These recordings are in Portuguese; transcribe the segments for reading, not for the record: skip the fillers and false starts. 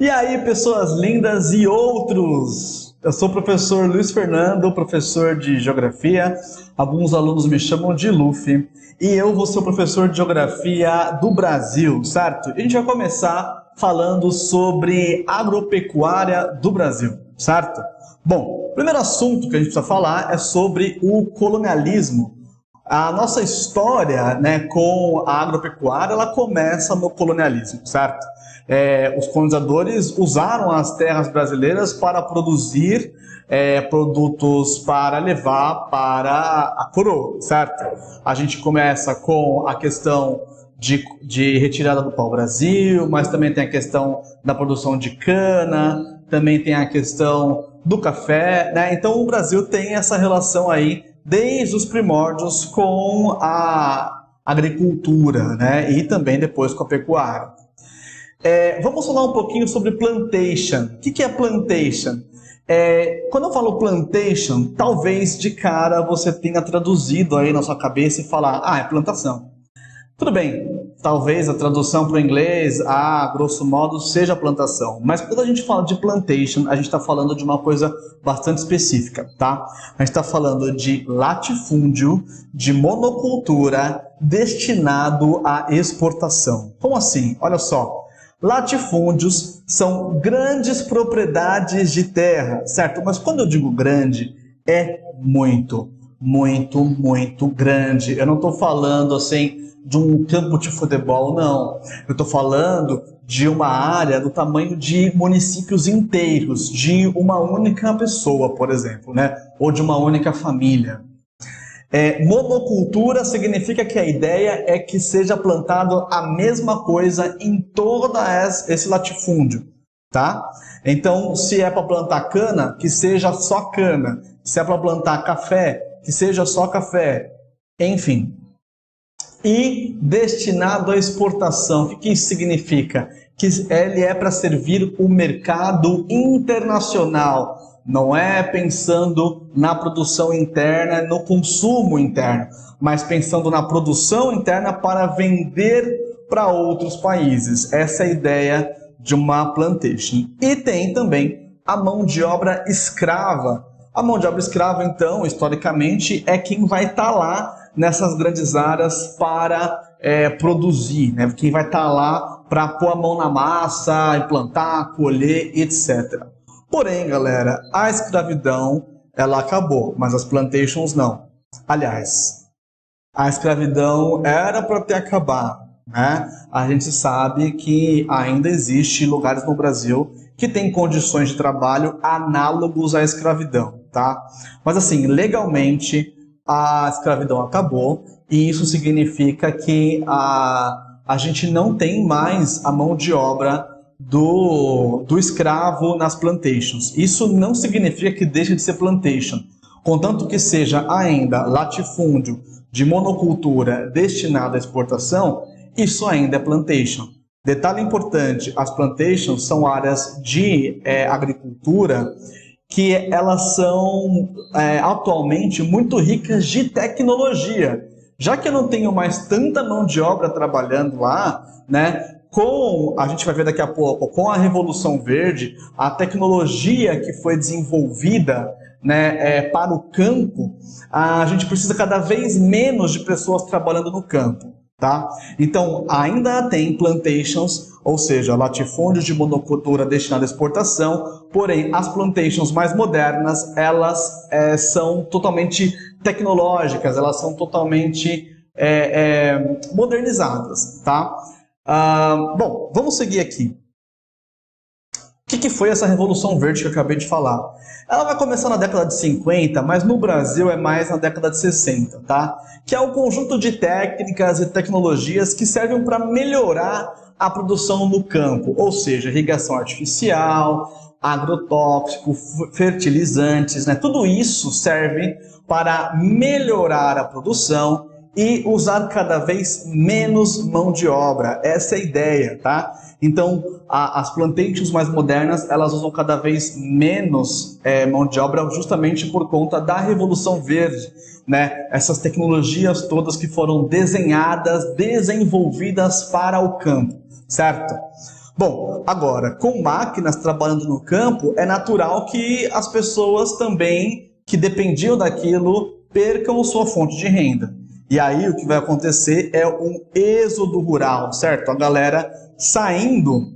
E aí, pessoas lindas e outros? Eu sou o professor Luiz Fernando, professor de Geografia. Alguns alunos me chamam de Luffy. E eu vou ser o professor de Geografia do Brasil, certo? E a gente vai começar falando sobre agropecuária do Brasil, certo? Bom, o primeiro assunto que a gente precisa falar é sobre o colonialismo. A nossa história, com a agropecuária, ela começa no colonialismo, certo? Os colonizadores usaram as terras brasileiras para produzir produtos para levar para a coroa, certo? A gente começa com a questão de retirada do pau-brasil, mas também tem a questão da produção de cana, também tem a questão do café, né? Então o Brasil tem essa relação aí desde os primórdios com a agricultura, né? E também depois com a pecuária. Vamos falar um pouquinho sobre plantation. O que é plantation? Quando eu falo plantation, talvez de cara você tenha traduzido aí na sua cabeça e falar, é plantação. Tudo bem, talvez a tradução para o inglês, grosso modo, seja plantação. Mas quando a gente fala de plantation, a gente está falando de uma coisa bastante específica, tá? A gente está falando de latifúndio, de monocultura destinado à exportação. Como assim? Olha só. Latifúndios são grandes propriedades de terra, certo? Mas quando eu digo grande, é muito, muito, muito grande. Eu não estou falando assim de um campo de futebol, não. Eu estou falando de uma área do tamanho de municípios inteiros, de uma única pessoa, por exemplo, né? Ou de uma única família. Monocultura significa que a ideia é que seja plantado a mesma coisa em todo esse latifúndio, tá? Então, se é para plantar cana, que seja só cana. Se é para plantar café, que seja só café. Enfim. E destinado à exportação. O que isso significa? Que ele é para servir o mercado internacional. Não é pensando na produção interna, no consumo interno, mas pensando na produção interna para vender para outros países. Essa é a ideia de uma plantation. E tem também a mão de obra escrava. A mão de obra escrava, então, historicamente, é quem vai estar lá nessas grandes áreas para produzir, né? Quem vai estar lá para pôr a mão na massa, implantar, colher, etc. Porém, galera, a escravidão, ela acabou, mas as plantations não. Aliás, a escravidão era para ter acabado, né? A gente sabe que ainda existe lugares no Brasil que têm condições de trabalho análogos à escravidão, tá? Mas assim, legalmente, a escravidão acabou e isso significa que a gente não tem mais a mão de obra do escravo nas plantations. Isso não significa que deixe de ser plantation, contanto que seja ainda latifúndio de monocultura destinado à exportação, isso ainda é plantation. Detalhe importante, as plantations são áreas de agricultura que elas são atualmente muito ricas de tecnologia. Já que eu não tenho mais tanta mão de obra trabalhando lá, né? A gente vai ver daqui a pouco, com a Revolução Verde, a tecnologia que foi desenvolvida, né, para o campo, a gente precisa cada vez menos de pessoas trabalhando no campo, tá? Então, ainda tem plantations, ou seja, latifúndios de monocultura destinado à exportação, porém, as plantations mais modernas, elas são totalmente tecnológicas, elas são totalmente modernizadas, tá? Bom, vamos seguir aqui. O que foi essa Revolução Verde que eu acabei de falar? Ela vai começar na década de 50, mas no Brasil é mais na década de 60, tá? Que é um conjunto de técnicas e tecnologias que servem para melhorar a produção no campo, ou seja, irrigação artificial, agrotóxico, fertilizantes, né? Tudo isso serve para melhorar a produção e usar cada vez menos mão de obra. Essa é a ideia, tá? Então, as plantations mais modernas, elas usam cada vez menos mão de obra justamente por conta da Revolução Verde, né? Essas tecnologias todas que foram desenhadas, desenvolvidas para o campo, certo? Bom, agora, com máquinas trabalhando no campo, é natural que as pessoas também que dependiam daquilo percam sua fonte de renda. E aí o que vai acontecer é um êxodo rural, certo? A galera saindo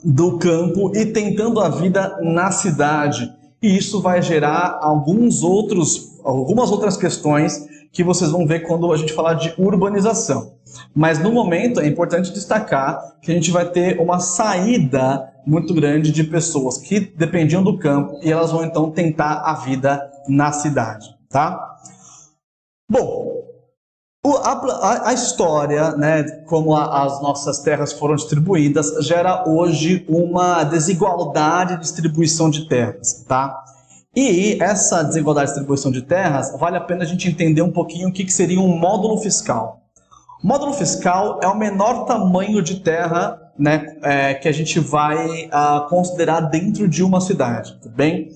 do campo e tentando a vida na cidade. E isso vai gerar algumas outras questões que vocês vão ver quando a gente falar de urbanização. Mas no momento é importante destacar que a gente vai ter uma saída muito grande de pessoas que dependiam do campo e elas vão então tentar a vida na cidade, tá? Bom, a história, né, como as nossas terras foram distribuídas, gera hoje uma desigualdade de distribuição de terras, tá? E essa desigualdade de distribuição de terras, vale a pena a gente entender um pouquinho o que seria um módulo fiscal. O módulo fiscal é o menor tamanho de terra, né, que a gente vai considerar dentro de uma cidade, tudo bem?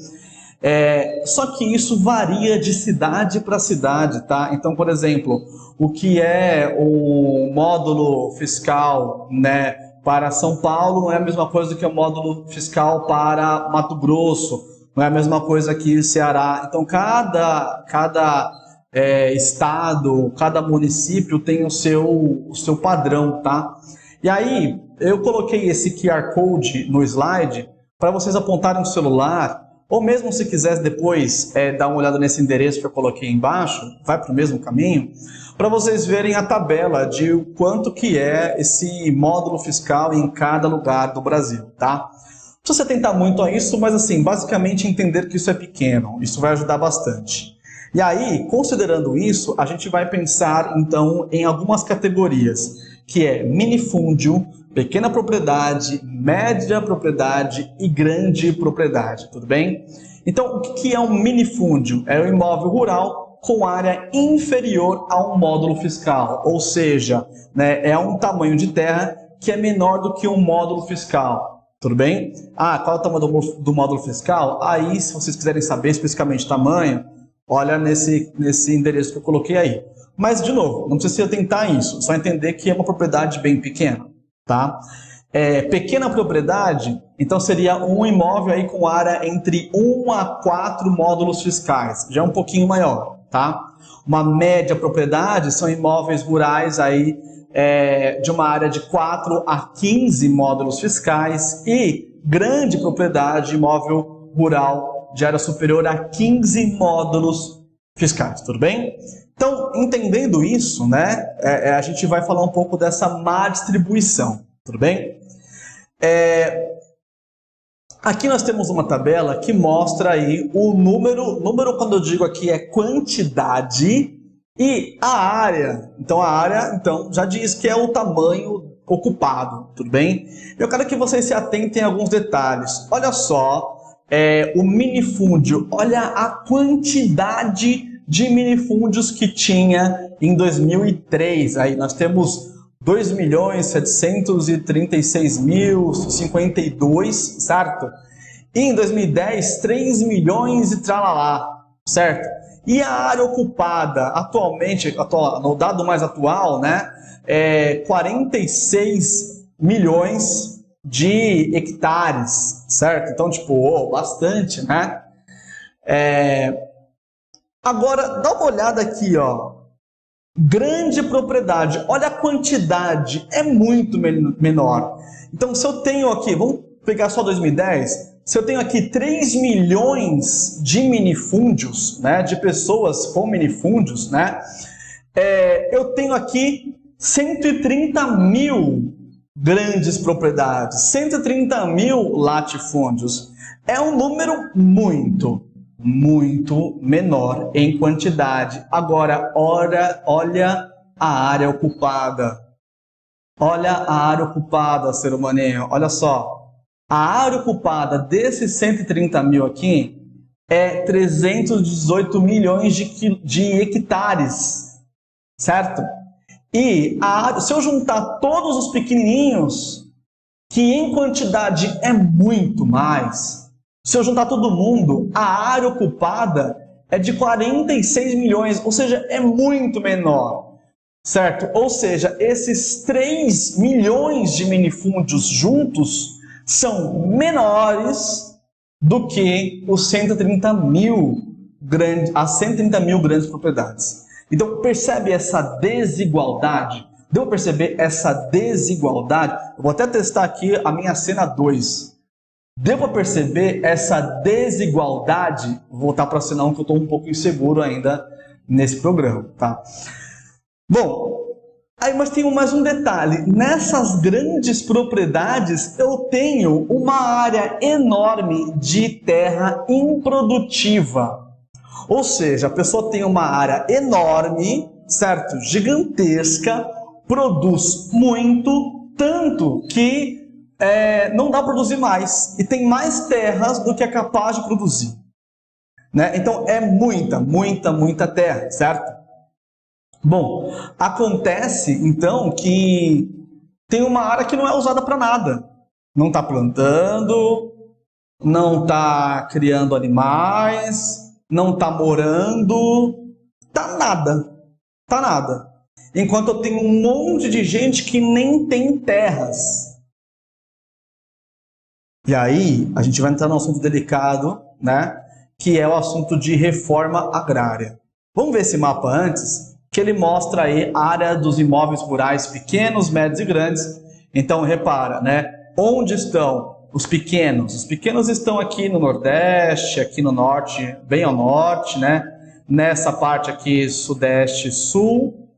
Só que isso varia de cidade para cidade, tá? Então, por exemplo, o que é o módulo fiscal, né, para São Paulo não é a mesma coisa que o módulo fiscal para Mato Grosso, não é a mesma coisa que Ceará. Então, cada estado, cada município tem o seu padrão, tá? E aí, eu coloquei esse QR Code no slide para vocês apontarem o celular, ou mesmo se quiser depois dar uma olhada nesse endereço que eu coloquei embaixo, vai para o mesmo caminho, para vocês verem a tabela de o quanto que é esse módulo fiscal em cada lugar do Brasil, tá? Não precisa se atentar muito a isso, mas assim, basicamente entender que isso é pequeno, isso vai ajudar bastante. E aí, considerando isso, a gente vai pensar então em algumas categorias, que é minifúndio, pequena propriedade, média propriedade e grande propriedade, tudo bem? Então, o que é um minifúndio? É um imóvel rural com área inferior a um módulo fiscal, ou seja, né, é um tamanho de terra que é menor do que um módulo fiscal, tudo bem? Qual é o tamanho do módulo fiscal? Aí, se vocês quiserem saber especificamente o tamanho, olha nesse endereço que eu coloquei aí. Mas, de novo, não precisa atentar a isso, só entender que é uma propriedade bem pequena, tá? Pequena propriedade, então seria um imóvel aí com área entre 1 a 4 módulos fiscais, já é um pouquinho maior, tá? Uma média propriedade são imóveis rurais aí de uma área de 4 a 15 módulos fiscais e grande propriedade, imóvel rural de área superior a 15 módulos fiscais, tudo bem? Então, entendendo isso, né, a gente vai falar um pouco dessa má distribuição, tudo bem? Aqui nós temos uma tabela que mostra aí o número quando eu digo aqui é quantidade e a área. Então, a área já diz que é o tamanho ocupado, tudo bem? Eu quero que vocês se atentem a alguns detalhes. Olha só, o minifúndio, olha a quantidade de minifúndios que tinha em 2003. Aí nós temos 2.736.052, certo? E em 2010, 3 milhões e tralalá, certo? E a área ocupada, atualmente, no dado mais atual, né, 46 milhões de hectares, certo? Então, tipo, bastante, né? Agora, dá uma olhada aqui, ó. Grande propriedade, olha a quantidade, é muito menor. Então, se eu tenho aqui, vamos pegar só 2010, se eu tenho aqui 3 milhões de minifúndios, né, de pessoas com minifúndios, né, eu tenho aqui 130 mil grandes propriedades, 130 mil latifúndios. É um número muito menor em quantidade. Agora, olha a área ocupada. Olha a área ocupada, ser humaninho. Olha só. A área ocupada desses 130 mil aqui é 318 milhões de hectares. Certo? E se eu juntar todos os pequenininhos, que em quantidade é muito mais, se eu juntar todo mundo, a área ocupada é de 46 milhões, ou seja, é muito menor. certo? Ou seja, esses 3 milhões de minifúndios juntos são menores do que os 130 mil as 130 mil grandes propriedades. Então, percebe essa desigualdade? Deu para perceber essa desigualdade? Eu vou até testar aqui a minha cena 2. Deu para perceber essa desigualdade? Vou voltar para a cena 1 que eu estou um pouco inseguro ainda nesse programa, tá? Bom, aí, mas tem mais um detalhe. Nessas grandes propriedades, eu tenho uma área enorme de terra improdutiva. Ou seja, a pessoa tem uma área enorme, certo? Gigantesca, produz muito, tanto que não dá para produzir mais. E tem mais terras do que é capaz de produzir. Né? Então, é muita terra, certo? Bom, acontece então que tem uma área que não é usada para nada. Não está plantando, não está criando animais, não está morando, tá nada. Enquanto eu tenho um monte de gente que nem tem terras. E aí a gente vai entrar num assunto delicado, né? Que é o assunto de reforma agrária. Vamos ver esse mapa antes? Que ele mostra aí a área dos imóveis rurais pequenos, médios e grandes. Então, repara, né? Onde estão os pequenos? Os pequenos estão aqui no Nordeste, aqui no Norte, bem ao Norte, né? Nessa parte aqui, Sudeste e Sul.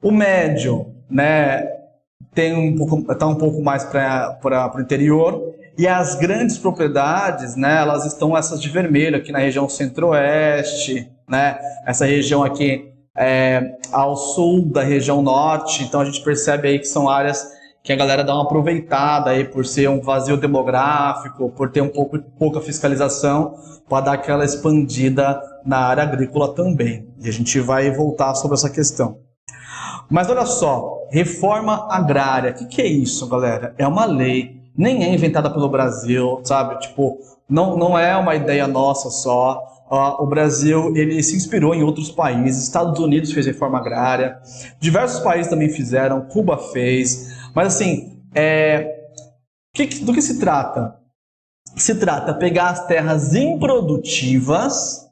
O médio, né? Está um pouco mais para o interior. E as grandes propriedades, né? Elas estão essas de vermelho aqui na região Centro-Oeste, né? Essa região aqui ao sul da região norte, então a gente percebe aí que são áreas que a galera dá uma aproveitada aí por ser um vazio demográfico, por ter pouca fiscalização, para dar aquela expandida na área agrícola também. E a gente vai voltar sobre essa questão. Mas olha só, reforma agrária, o que é isso, galera? É uma lei, nem é inventada pelo Brasil, sabe? Tipo, não é uma ideia nossa só. O Brasil ele se inspirou em outros países, Estados Unidos fez reforma agrária, diversos países também fizeram, Cuba fez, mas assim, do que se trata? Se trata de pegar as terras improdutivas,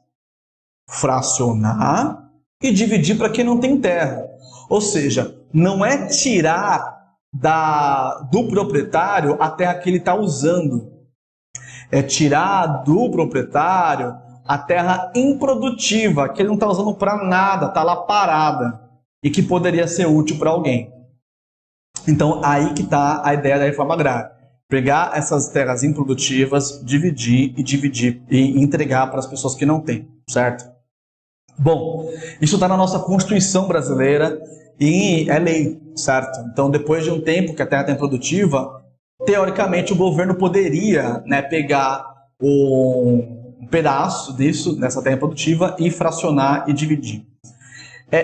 fracionar e dividir para quem não tem terra. Ou seja, não é tirar do proprietário a terra que ele está usando, é tirar do proprietário a terra improdutiva, que ele não está usando para nada, está lá parada, e que poderia ser útil para alguém. Então, aí que está a ideia da reforma agrária. Pegar essas terras improdutivas, dividir e entregar para as pessoas que não têm, certo? Bom, isso está na nossa Constituição brasileira e é lei, certo? Então, depois de um tempo que a terra está improdutiva, teoricamente o governo poderia, né, pegar um pedaço dessa terra improdutiva e fracionar e dividir.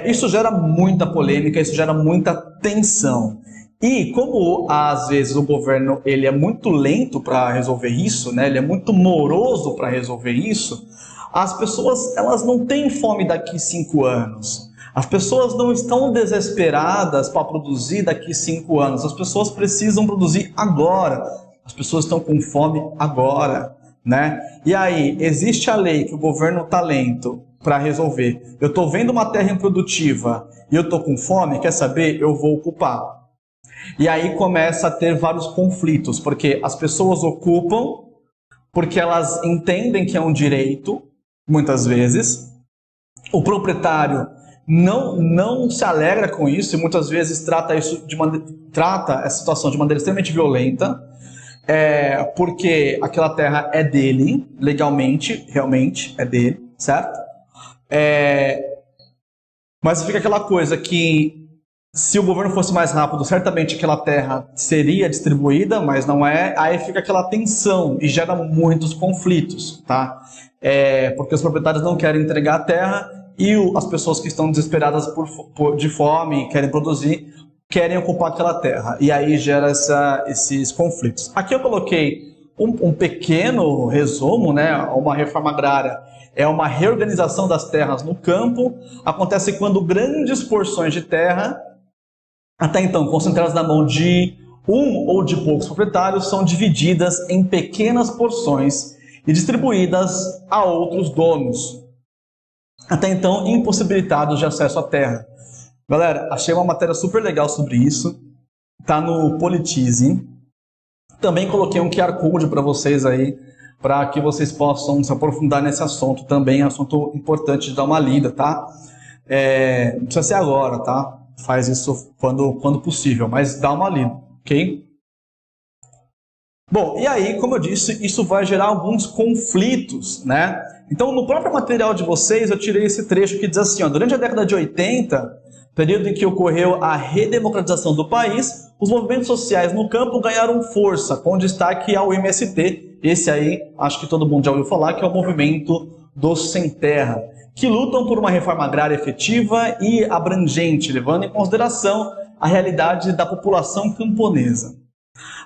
Isso gera muita polêmica, isso gera muita tensão. E como às vezes o governo ele é muito lento para resolver isso, né? Ele é muito moroso para resolver isso, as pessoas elas não têm fome daqui 5 anos. As pessoas não estão desesperadas para produzir daqui 5 anos. As pessoas precisam produzir agora. As pessoas estão com fome agora, né? E aí, existe a lei que o governo está lento para resolver. Eu estou vendo uma terra improdutiva e eu estou com fome, quer saber? Eu vou ocupar. E aí começa a ter vários conflitos, porque as pessoas ocupam porque elas entendem que é um direito, muitas vezes. O proprietário não se alegra com isso e muitas vezes trata essa situação de maneira extremamente violenta, porque aquela terra é dele, legalmente, realmente é dele, certo? Mas fica aquela coisa que se o governo fosse mais rápido, certamente aquela terra seria distribuída, mas não é, aí fica aquela tensão e gera muitos conflitos, tá? Porque os proprietários não querem entregar a terra e as pessoas que estão desesperadas de fome, querem produzir, querem ocupar aquela terra. E aí gera esses conflitos. Aqui eu coloquei um pequeno resumo, né? Uma reforma agrária é uma reorganização das terras no campo. Acontece quando grandes porções de terra até então concentradas na mão de um ou de poucos proprietários, são divididas em pequenas porções e distribuídas a outros donos, até então impossibilitados de acesso à terra. Galera, achei uma matéria super legal sobre isso, tá no Politize. Também coloquei um QR Code para vocês aí, para que vocês possam se aprofundar nesse assunto também, é um assunto importante de dar uma lida, tá? Não precisa ser agora, tá? Faz isso quando possível, mas dá uma lida, ok? Bom, e aí, como eu disse, isso vai gerar alguns conflitos, né? Então, no próprio material de vocês, eu tirei esse trecho que diz assim, ó, durante a década de 80, período em que ocorreu a redemocratização do país, os movimentos sociais no campo ganharam força, com destaque ao MST, esse aí, acho que todo mundo já ouviu falar, que é o movimento dos sem terra, que lutam por uma reforma agrária efetiva e abrangente, levando em consideração a realidade da população camponesa.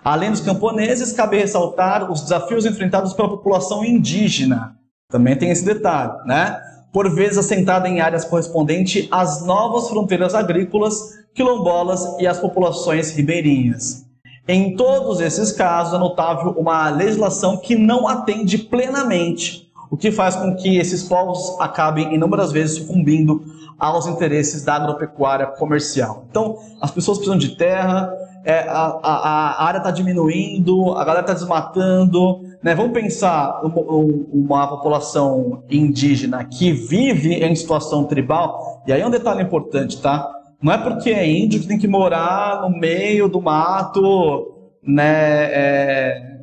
Além dos camponeses, cabe ressaltar os desafios enfrentados pela população indígena. Também tem esse detalhe, né? Por vezes assentada em áreas correspondentes às novas fronteiras agrícolas, quilombolas e às populações ribeirinhas. Em todos esses casos, é notável uma legislação que não atende plenamente, o que faz com que esses povos acabem inúmeras vezes sucumbindo aos interesses da agropecuária comercial. Então, as pessoas precisam de terra, a área está diminuindo, a galera está desmatando, né? Vamos pensar uma população indígena que vive em situação tribal, e aí é um detalhe importante, tá? Não é porque é índio que tem que morar no meio do mato, né?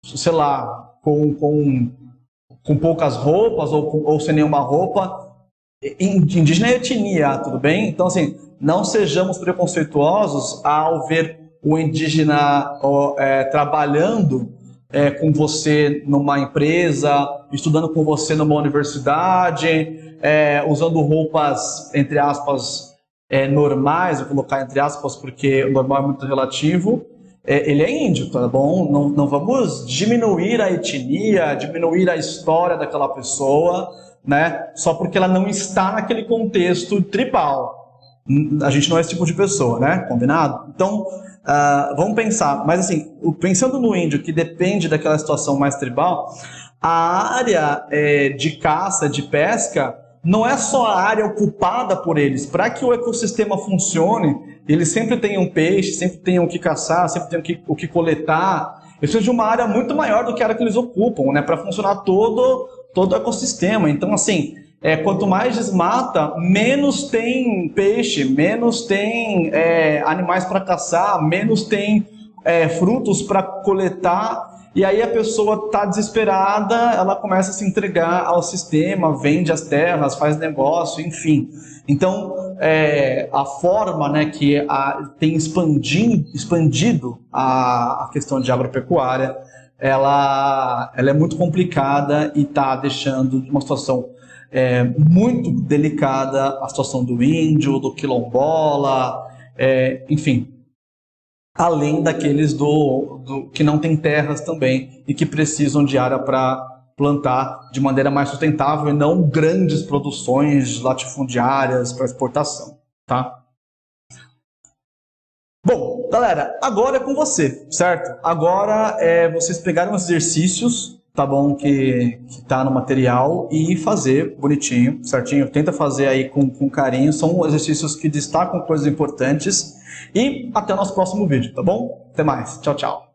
Sei lá, com poucas roupas ou sem nenhuma roupa. Indígena é etnia, tudo bem? Então, assim, não sejamos preconceituosos ao ver o indígena trabalhando com você numa empresa, estudando com você numa universidade, usando roupas, entre aspas, normais, vou colocar entre aspas porque o normal é muito relativo. Ele é índio, tá bom? Não vamos diminuir a etnia, diminuir a história daquela pessoa, né? Só porque ela não está naquele contexto tribal. A gente não é esse tipo de pessoa, né? Combinado? Então, vamos pensar. Mas assim, pensando no índio, que depende daquela situação mais tribal, a área de caça, de pesca, não é só a área ocupada por eles. Para que o ecossistema funcione, eles sempre tenham peixe, sempre tenham o que caçar, sempre tenham o que coletar. Eles precisam de uma área muito maior do que a área que eles ocupam, né? Para funcionar todo o ecossistema. Então, assim, quanto mais desmata, menos tem peixe, menos tem animais para caçar, menos tem frutos para coletar. E aí a pessoa está desesperada, ela começa a se entregar ao sistema, vende as terras, faz negócio, enfim. Então, a forma, né, que tem expandido a questão de agropecuária, ela é muito complicada e está deixando uma situação muito delicada a situação do índio, do quilombola, enfim. Além daqueles que não têm terras também e que precisam de área para plantar de maneira mais sustentável e não grandes produções latifundiárias para exportação, tá? Bom, galera, agora é com você, certo? Agora vocês pegaram os exercícios, tá bom, que tá no material e fazer bonitinho, certinho. Tenta fazer aí com carinho, são exercícios que destacam coisas importantes. E até o nosso próximo vídeo, tá bom? Até mais, tchau, tchau.